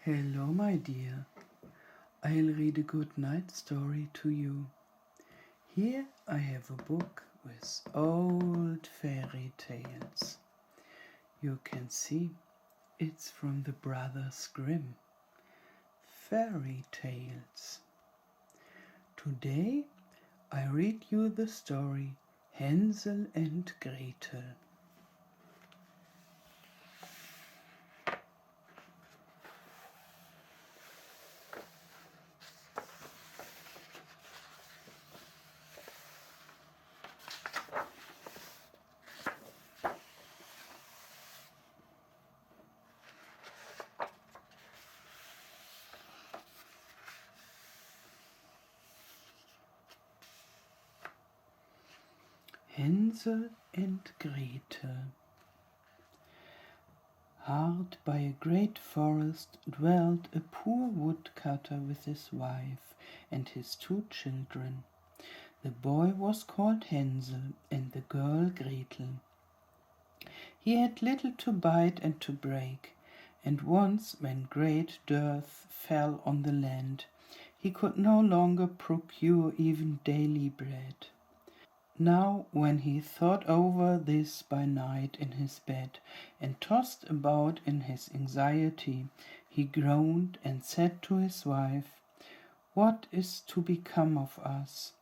Hello, my dear. I'll read a good night story to you. Here I have a book with old fairy tales. You can see it's from the Brothers Grimm. Fairy tales. Today I read you the story Hansel and Gretel. Hansel and Gretel. Hard by a great forest dwelt a poor woodcutter with his wife and his 2 children. The boy was called Hansel and the girl Gretel. He had little to bite and to break, and once when great dearth fell on the land, he could no longer procure even daily bread. Now, when he thought over this by night in his bed, and tossed about in his anxiety, he groaned and said to his wife, "What is to become of us?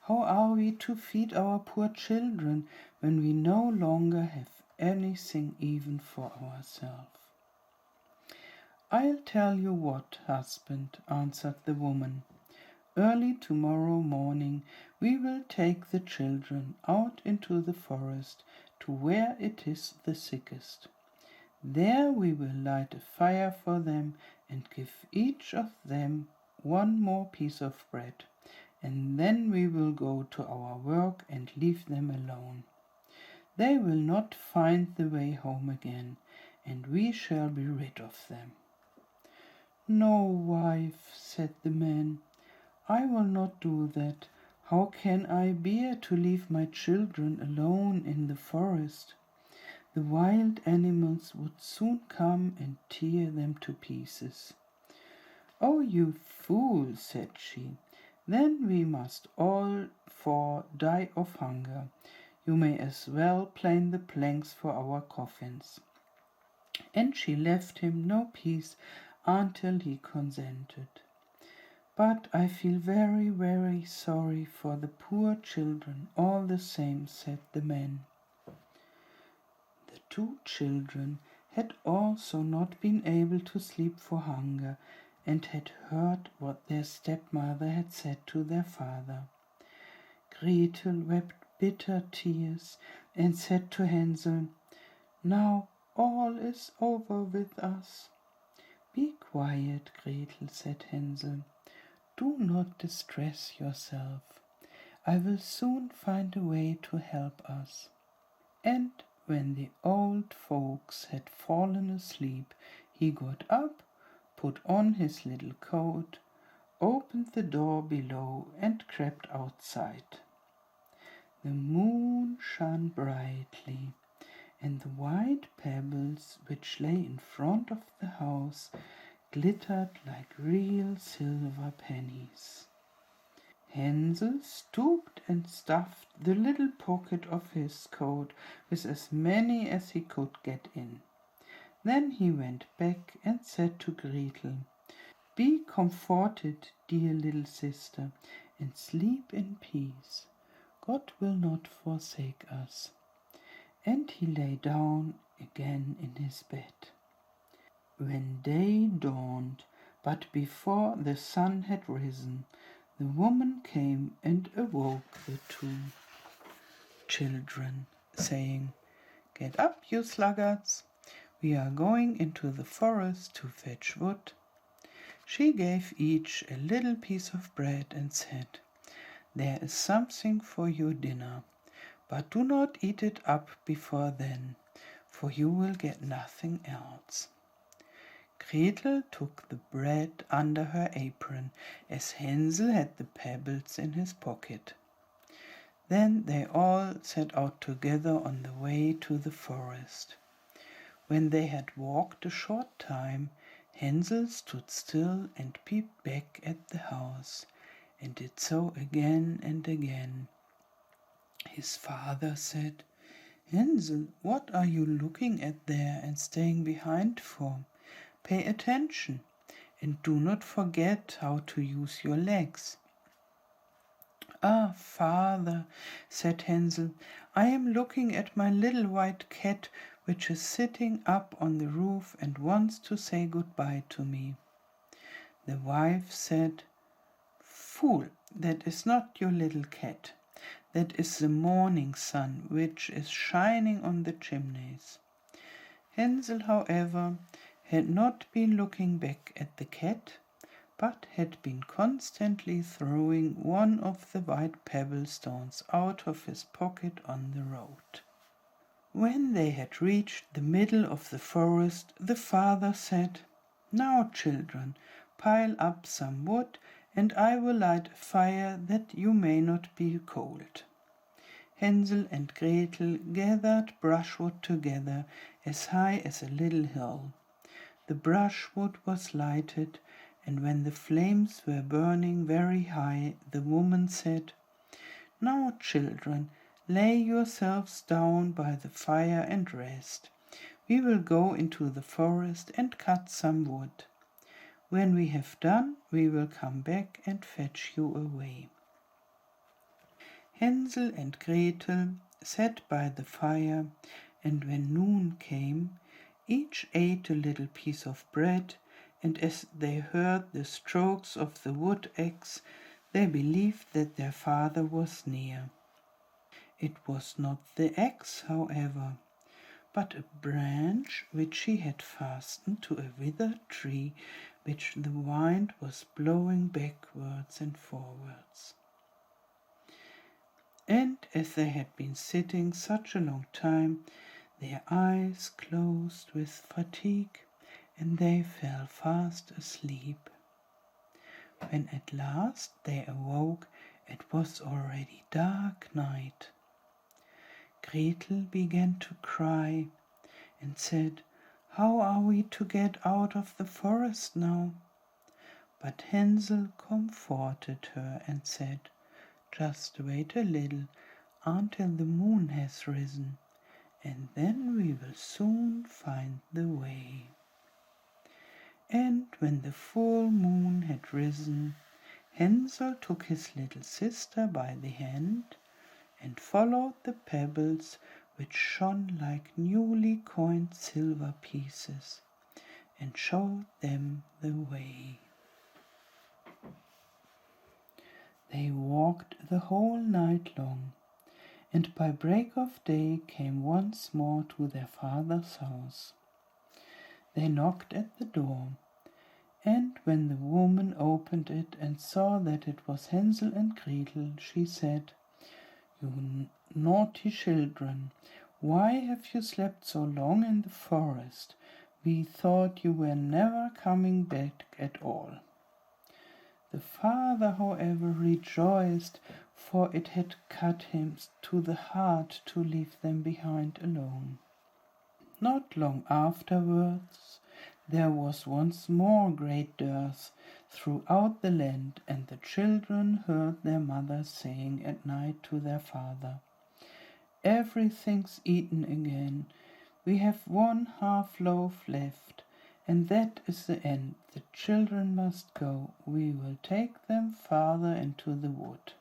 How are we to feed our poor children when we no longer have anything even for ourselves?" "I'll tell you what, husband," answered the woman. "Early tomorrow morning we will take the children out into the forest to where it is the thickest. There we will light a fire for them and give each of them 1 more piece of bread, and then we will go to our work and leave them alone. They will not find the way home again, and we shall be rid of them." "No, wife," said the man, "I will not do that. How can I bear to leave my children alone in the forest? The wild animals would soon come and tear them to pieces." "Oh, you fool," said she, "then we must all 4 die of hunger. You may as well plane the planks for our coffins." And she left him no peace until he consented. "But I feel very, very sorry for the poor children all the same," said the man. The 2 children had also not been able to sleep for hunger, and had heard what their stepmother had said to their father. Gretel wept bitter tears and said to Hansel, "Now all is over with us." "Be quiet, Gretel," said Hansel. "Do not distress yourself. I will soon find a way to help us." And when the old folks had fallen asleep, he got up, put on his little coat, opened the door below, and crept outside. The moon shone brightly, and the white pebbles which lay in front of the house glittered like real silver pennies. Hansel stooped and stuffed the little pocket of his coat with as many as he could get in. Then he went back and said to Gretel, "Be comforted, dear little sister, and sleep in peace. God will not forsake us." And he lay down again in his bed. When day dawned, but before the sun had risen, the woman came and awoke the 2 children, saying, "Get up, you sluggards. We are going into the forest to fetch wood." She gave each a little piece of bread and said, "There is something for your dinner, but do not eat it up before then, for you will get nothing else." Gretel took the bread under her apron, as Hansel had the pebbles in his pocket. Then they all set out together on the way to the forest. When they had walked a short time, Hansel stood still and peeped back at the house, and did so again and again. His father said, "Hansel, what are you looking at there and staying behind for? Pay attention, and do not forget how to use your legs." "Ah, father," said Hansel, "I am looking at my little white cat, which is sitting up on the roof and wants to say good-bye to me." The wife said, "Fool, that is not your little cat. That is the morning sun, which is shining on the chimneys." Hansel, however, had not been looking back at the cat, but had been constantly throwing one of the white pebble stones out of his pocket on the road. When they had reached the middle of the forest, the father said, "Now, children, pile up some wood, and I will light a fire that you may not be cold." Hansel and Gretel gathered brushwood together as high as a little hill. The brushwood was lighted, and when the flames were burning very high, the woman said, "Now, children, lay yourselves down by the fire and rest. We will go into the forest and cut some wood. When we have done, we will come back and fetch you away." Hansel and Gretel sat by the fire, and when noon came, each ate a little piece of bread, and as they heard the strokes of the wood axe, they believed that their father was near. It was not the axe, however, but a branch which he had fastened to a withered tree, which the wind was blowing backwards and forwards. And as they had been sitting such a long time, their eyes closed with fatigue, and they fell fast asleep. When at last they awoke, it was already dark night. Gretel began to cry, and said, "How are we to get out of the forest now?" But Hansel comforted her and said, "Just wait a little until the moon has risen, and then we will soon find the way." And when the full moon had risen, Hansel took his little sister by the hand and followed the pebbles, which shone like newly coined silver pieces, and showed them the way. They walked the whole night long, and by break of day came once more to their father's house. They knocked at the door, and when the woman opened it and saw that it was Hansel and Gretel, she said, "You naughty children, why have you slept so long in the forest? We thought you were never coming back at all." The father, however, rejoiced, for it had cut him to the heart to leave them behind alone. Not long afterwards, there was once more great dearth throughout the land, and the children heard their mother saying at night to their father, "Everything's eaten again. We have one half loaf left, and that is the end. The children must go. We will take them farther into the wood,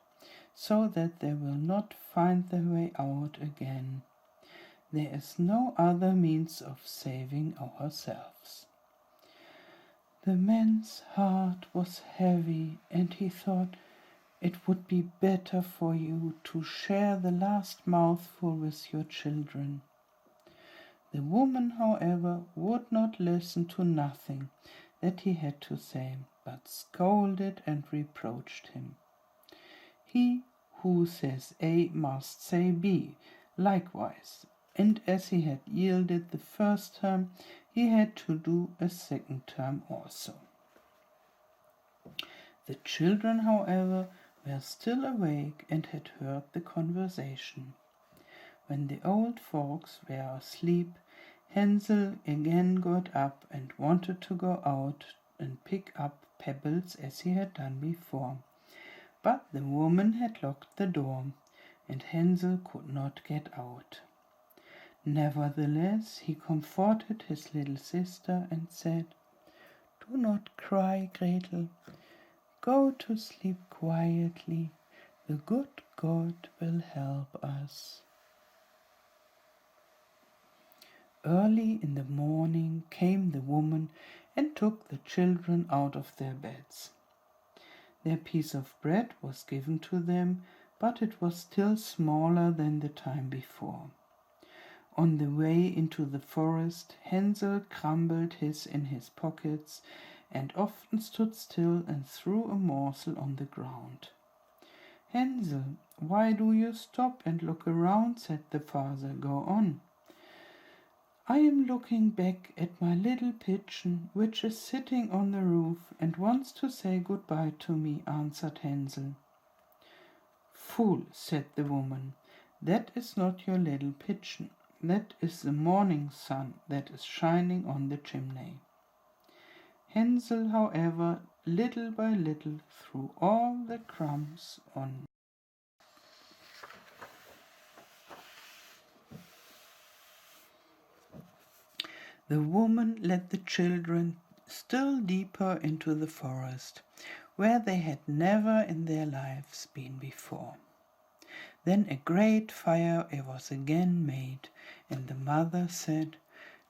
so that they will not find their way out again. There is no other means of saving ourselves." The man's heart was heavy, and he thought, "It would be better for you to share the last mouthful with your children." The woman, however, would not listen to nothing that he had to say, but scolded and reproached him. He who says A must say B likewise, and as he had yielded the first time, he had to do a second time also. The children, however, were still awake and had heard the conversation. When the old folks were asleep, Hansel again got up and wanted to go out and pick up pebbles as he had done before. But the woman had locked the door, and Hansel could not get out. Nevertheless, he comforted his little sister and said, "Do not cry, Gretel. Go to sleep quietly. The good God will help us." Early in the morning came the woman and took the children out of their beds. Their piece of bread was given to them, but it was still smaller than the time before. On the way into the forest, Hansel crumbled his in his pockets and often stood still and threw a morsel on the ground. "Hansel, why do you stop and look around?" said the father. "Go on." "I am looking back at my little pigeon, which is sitting on the roof and wants to say goodbye to me," answered Hansel. "Fool," said the woman, "that is not your little pigeon. That is the morning sun that is shining on the chimney." Hansel, however, little by little threw all the crumbs on. The woman led the children still deeper into the forest, where they had never in their lives been before. Then a great fire was again made, and the mother said,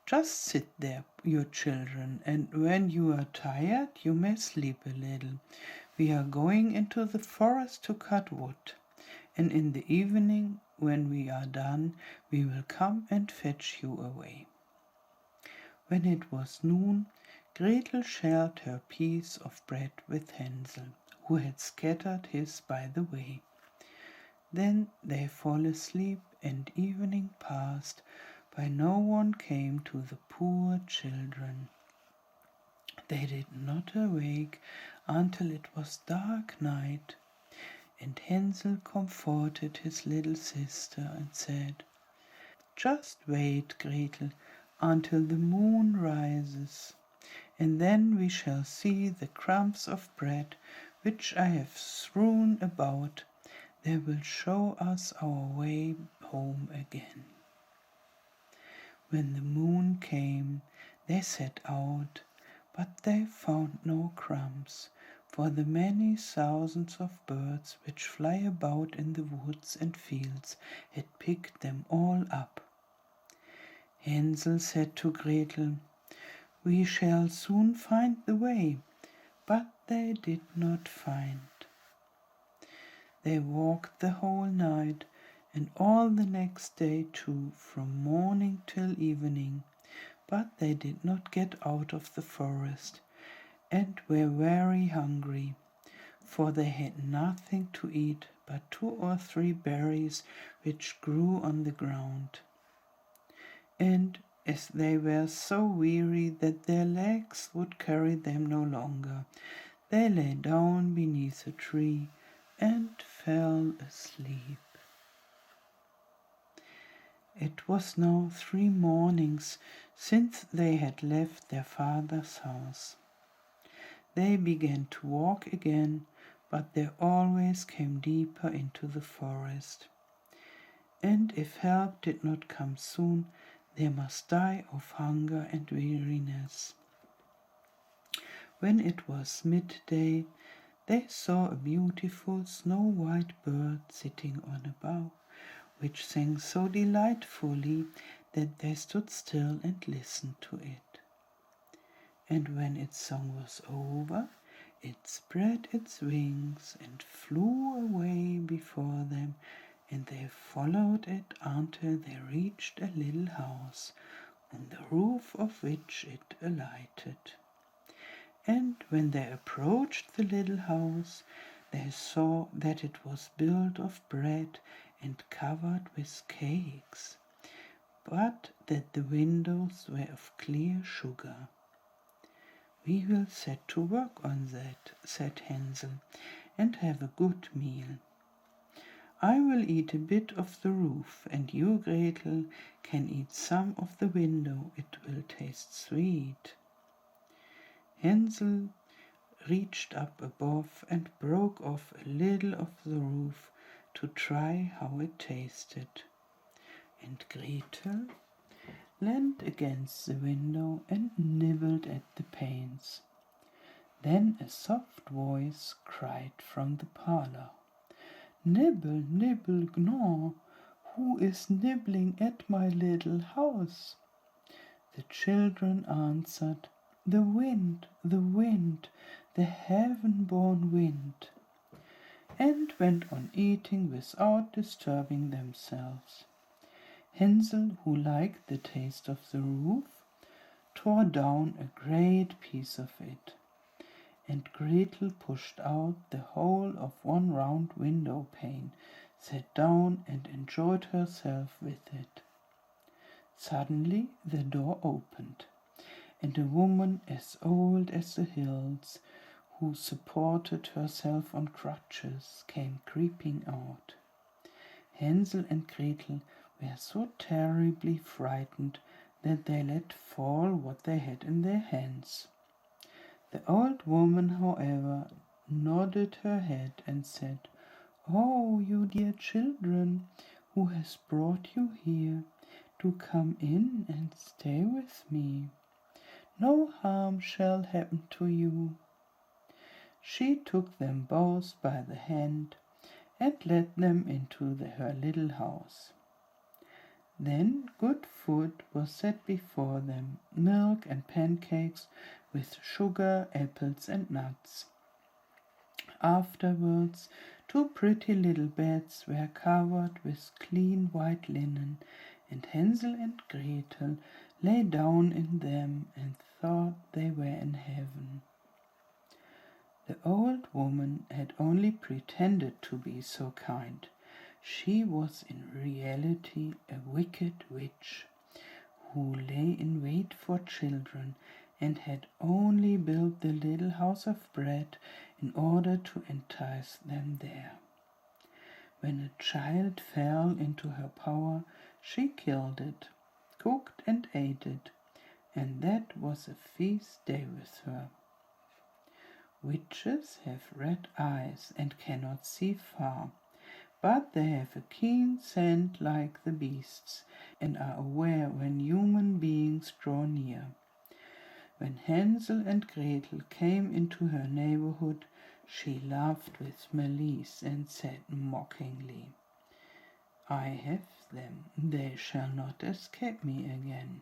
"Just sit there, you children, and when you are tired you may sleep a little. We are going into the forest to cut wood, and in the evening, when we are done, we will come and fetch you away." When it was noon, Gretel shared her piece of bread with Hansel, who had scattered his by the way. Then they fell asleep, and evening passed, but no one came to the poor children. They did not awake until it was dark night, and Hansel comforted his little sister and said, "Just wait, Gretel, until the moon rises, and then we shall see the crumbs of bread which I have strewn about. They will show us our way home again." When the moon came, they set out, but they found no crumbs, for the many thousands of birds which fly about in the woods and fields had picked them all up. Hansel said to Gretel, "We shall soon find the way," but they did not find. They walked the whole night, and all the next day too, from morning till evening, but they did not get out of the forest, and were very hungry, for they had nothing to eat but 2 or 3 berries which grew on the ground. And as they were so weary that their legs would carry them no longer, they lay down beneath a tree and fell asleep. It was now 3 mornings since they had left their father's house. They began to walk again, but they always came deeper into the forest. And if help did not come soon, they must die of hunger and weariness. When it was midday, they saw a beautiful snow-white bird sitting on a bough, which sang so delightfully that they stood still and listened to it. And when its song was over, it spread its wings and flew away before them, and they followed it until they reached a little house, on the roof of which it alighted. And when they approached the little house, they saw that it was built of bread and covered with cakes, but that the windows were of clear sugar. "We will set to work on that," said Hansel, "and have a good meal." I will eat a bit of the roof, and you, Gretel, can eat some of the window. It will taste sweet." Hansel reached up above and broke off a little of the roof to try how it tasted. And Gretel leaned against the window and nibbled at the panes. Then a soft voice cried from the parlor, "Nibble, nibble, gnaw, who is nibbling at my little house?" The children answered, the wind, the heaven-born wind," and went on eating without disturbing themselves. Hansel, who liked the taste of the roof, tore down a great piece of it, and Gretel pushed out the whole of one round window pane, sat down and enjoyed herself with it. Suddenly the door opened, and a woman as old as the hills, who supported herself on crutches, came creeping out. Hansel and Gretel were so terribly frightened that they let fall what they had in their hands. The old woman, however, nodded her head and said, "Oh, you dear children, who has brought you here? Do come in and stay with me. No harm shall happen to you." She took them both by the hand and led them into her little house. Then good food was set before them, milk and pancakes with sugar, apples and nuts. Afterwards, two pretty little beds were covered with clean white linen, and Hansel and Gretel lay down in them and thought they were in heaven. The old woman had only pretended to be so kind. She was in reality a wicked witch, who lay in wait for children and had only built the little house of bread in order to entice them there. When a child fell into her power, she killed it, cooked and ate it, and that was a feast day with her. Witches have red eyes and cannot see far, but they have a keen scent like the beasts, and are aware when human beings draw near. When Hansel and Gretel came into her neighborhood, she laughed with malice and said mockingly, "I have them, they shall not escape me again."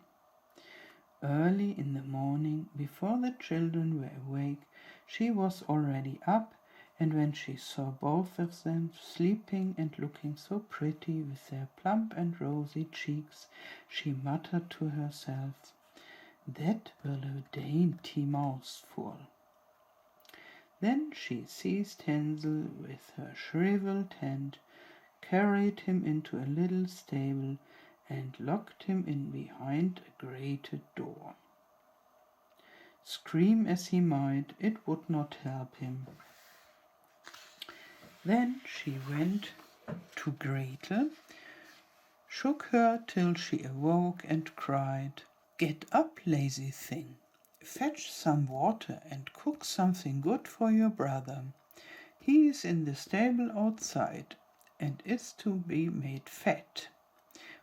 Early in the morning, before the children were awake, she was already up, and when she saw both of them sleeping and looking so pretty with their plump and rosy cheeks, she muttered to herself, "That will a dainty mouthful." Then she seized Hansel with her shriveled hand, carried him into a little stable, and locked him in behind a grated door. Scream as he might, it would not help him. Then she went to Gretel, shook her till she awoke, and cried, "Get up, lazy thing! Fetch some water and cook something good for your brother. He is in the stable outside, and is to be made fat.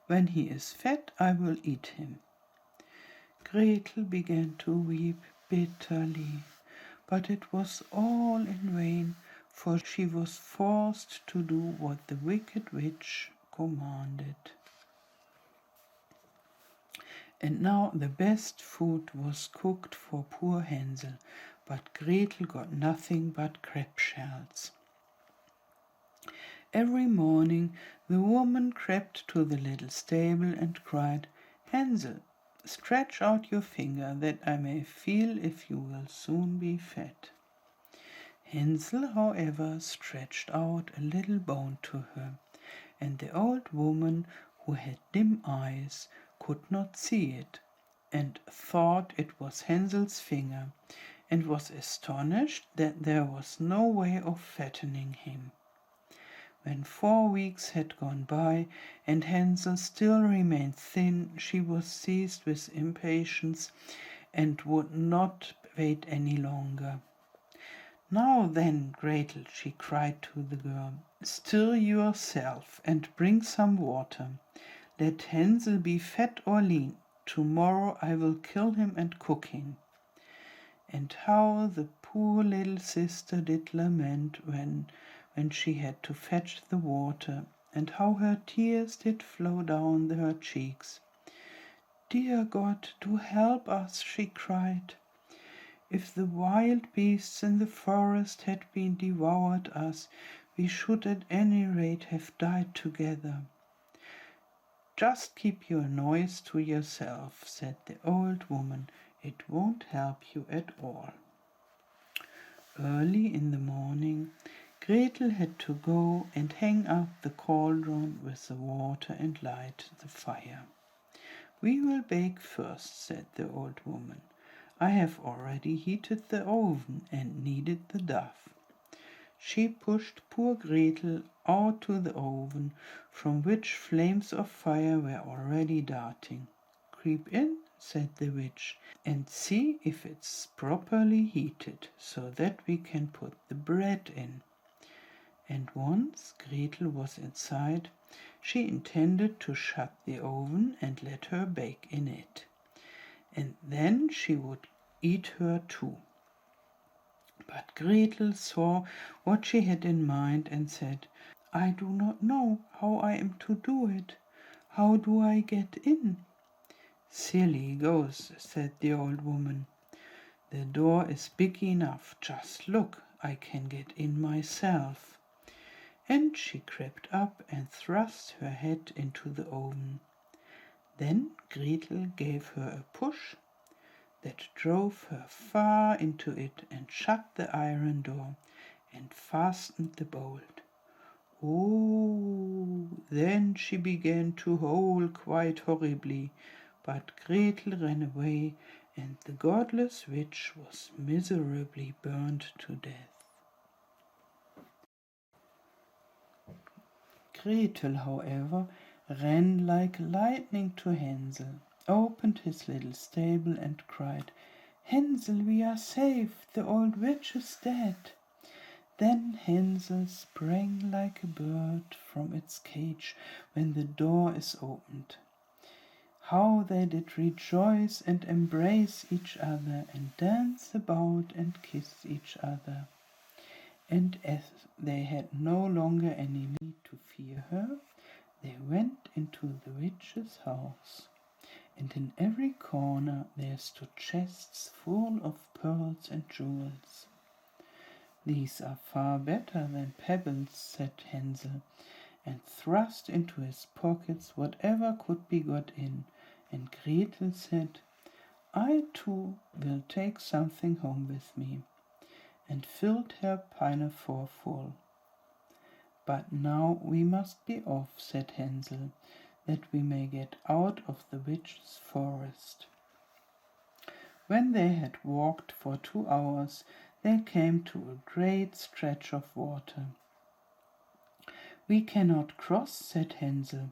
When he is fat, I will eat him." Gretel began to weep bitterly, but it was all in vain, for she was forced to do what the wicked witch commanded. And now the best food was cooked for poor Hansel, but Gretel got nothing but crab shells. Every morning the woman crept to the little stable and cried, "Hansel, stretch out your finger that I may feel if you will soon be fat." Hansel, however, stretched out a little bone to her, and the old woman, who had dim eyes, could not see it, and thought it was Hansel's finger, and was astonished that there was no way of fattening him. When 4 weeks had gone by, and Hansel still remained thin, she was seized with impatience and would not wait any longer. "Now then, Gretel," she cried to the girl, "stir yourself and bring some water. Let Hansel be fat or lean. Tomorrow I will kill him and cook him." And how the poor little sister did lament when she had to fetch the water, and how her tears did flow down her cheeks. "Dear God, do help us," she cried. "If the wild beasts in the forest had been devoured us, we should at any rate have died together." "Just keep your noise to yourself," said the old woman. "It won't help you at all." Early in the morning, Gretel had to go and hang up the cauldron with the water and light the fire. "We will bake first," said the old woman. "I have already heated the oven and kneaded the dough." She pushed poor Gretel out to the oven, from which flames of fire were already darting. "Creep in," said the witch, "and see if it's properly heated, so that we can put the bread in." And once Gretel was inside, she intended to shut the oven and let her bake in it, and then she would eat her too. But Gretel saw what she had in mind and said, "I do not know how I am to do it. How do I get in?" "Silly goose," said the old woman. "The door is big enough. Just look, I can get in myself." And she crept up and thrust her head into the oven. Then Gretel gave her a push that drove her far into it and shut the iron door and fastened the bolt. Oh, then she began to howl quite horribly, but Gretel ran away, and the godless witch was miserably burned to death. Gretel, however, ran like lightning to Hansel, opened his little stable, and cried, "Hansel, we are safe, the old witch is dead." Then Hansel sprang like a bird from its cage when the door is opened. How they did rejoice and embrace each other and dance about and kiss each other. And as they had no longer any need to fear her, they went into the witch's house, and in every corner there stood chests full of pearls and jewels. "These are far better than pebbles," said Hansel, and thrust into his pockets whatever could be got in, and Gretel said, "I too will take something home with me," and filled her pinafore full. "But now we must be off," said Hansel, "that we may get out of the witch's forest." When they had walked for 2 hours, they came to a great stretch of water. "We cannot cross," said Hansel.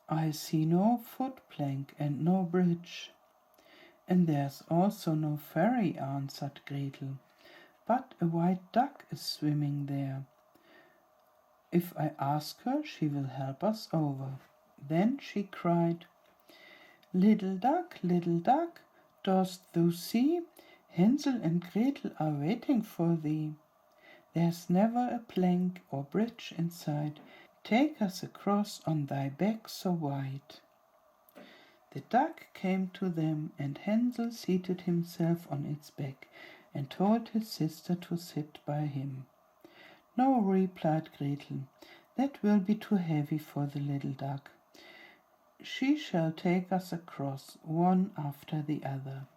"I see no foot-plank and no bridge." "And there's also no ferry," answered Gretel, "but a white duck is swimming there. If I ask her, she will help us over." Then she cried, little duck, dost thou see? Hansel and Gretel are waiting for thee. There's never a plank or bridge inside. Take us across on thy back so wide." The duck came to them, and Hansel seated himself on its back and told his sister to sit by him. "No," replied Gretel, "that will be too heavy for the little duck. She shall take us across, one after the other."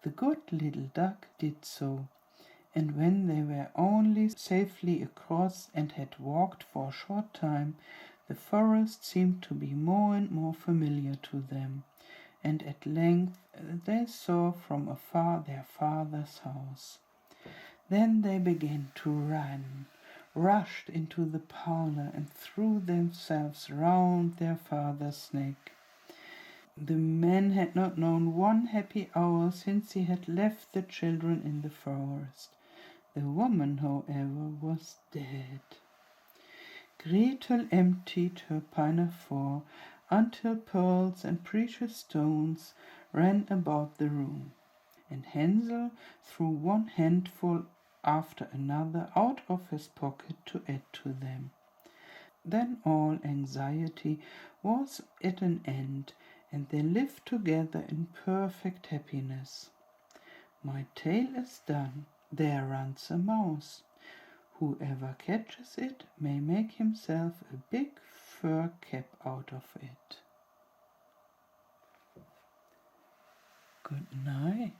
The good little duck did so, and when they were only safely across and had walked for a short time, the forest seemed to be more and more familiar to them, and at length they saw from afar their father's house. Then they began to run, rushed into the parlor and threw themselves round their father's neck. The man had not known one happy hour since he had left the children in the forest. The woman, however, was dead. Gretel emptied her pinafore until pearls and precious stones ran about the room, and Hansel threw one handful after another out of his pocket to add to them. Then all anxiety was at an end, and they lived together in perfect happiness. My tale is done. There runs a mouse. Whoever catches it may make himself a big fur cap out of it. Good night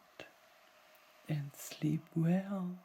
and sleep well.